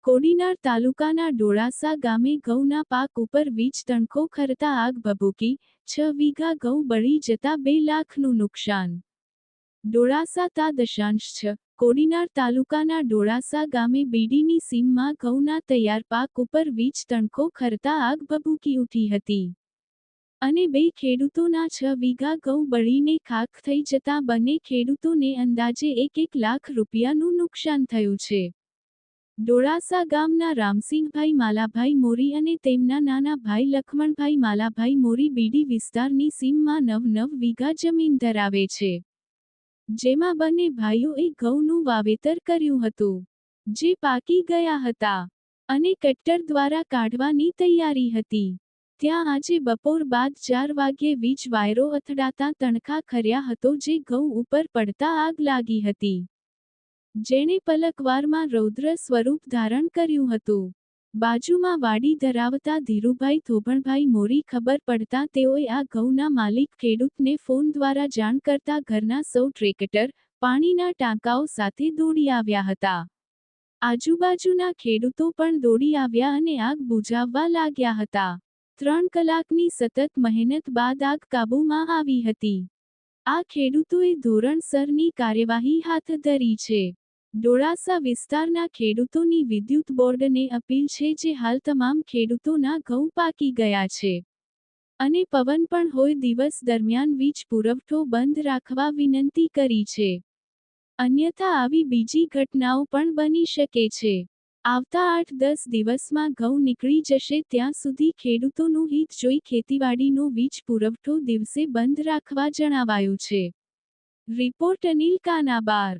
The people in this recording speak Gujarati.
કોડીનાર તાલુકાના ડોળાસા ગામે ઘઉંના પાક ઉપર વીજ તણખો ખરતા આગ ભભૂકી, 6 વીઘા ઘઉં બળી જતા 2 લાખનું નુકસાન. ડોળાસા તા .6 કોડીનાર તાલુકાના ડોળાસા ગામે બીડીની સીમમાં ઘઉંના તૈયાર પાક ઉપર વીજ તણખો ખરતા આગ ભભૂકી ઉઠી હતી. અને 2 ખેડૂતોના 6 વીઘા ઘઉં બળીને ખાખ થઈ જતા બંને ખેડૂતોને અંદાજે 1 લાખ રૂપિયાનું નુકસાન થયું છે. ડોળાસા ગામના રામસિંહભાઈ માલાભાઈ મોરી અને તેમના નાના ભાઈ લખમણભાઈ માલાભાઈ મોરી બીડી વિસ્તારની સીમમાં 9 વીઘા જમીન ધરાવે છે. જેમાં બંને ભાઈઓએ ઘઉંનું વાવેતર કર્યું હતું, જે પાકી ગયા હતા અને ટ્રેક્ટર દ્વારા કાઢવાની તૈયારી હતી. ત્યાં આજે બપોર બાદ 4 વાગ્યે વીજ વાયરો અથડાતા તણખા ખર્યા હતો, જે ઘઉં ઉપર પડતા આગ લાગી હતી, જેણે પલકવારમાં રૌદ્ર સ્વરૂપ ધારણ કર્યું હતું. બાજુમાં વાડી ધરાવતા ધીરુભાઈ થોભણભાઈ મોરી ખબર પડતા તેઓએ આ ઘઉંના માલિક ખેડૂતને ફોન દ્વારા જાણ કરતા ઘરના સૌ ટ્રેક્ટર, પાણીના ટાંકાઓ સાથે દોડી આવ્યા હતા. આજુબાજુના ખેડૂતો પણ દોડી આવ્યા અને આગ બુઝાવવા લાગ્યા હતા. 3 કલાકની સતત મહેનત બાદ આગ કાબૂમાં આવી હતી. આ ખેડૂતોએ ધોરણસરની કાર્યવાહી હાથ ધરી છે. ડોળાસા વિસ્તારના ખેડૂતોની વિદ્યુત બોર્ડને અપીલ છે, જે હાલ તમામ ખેડૂતોના ઘઉં પાકી ગયા છે અને પવન પણ હોય દિવસ દરમિયાન વીજ પુરવઠો બંધ રાખવા વિનંતી કરી છે. અન્યથા આવી બીજી ઘટનાઓ પણ બની શકે છે. આવતા 8-10 દિવસમાં ઘઉં નીકળી જશે, ત્યાં સુધી ખેડૂતોનું હિત જોઈ ખેતીવાડીનો વીજ પુરવઠો દિવસે બંધ રાખવા જણાવાયું છે. રિપોર્ટ અનિલ કાનાબાર.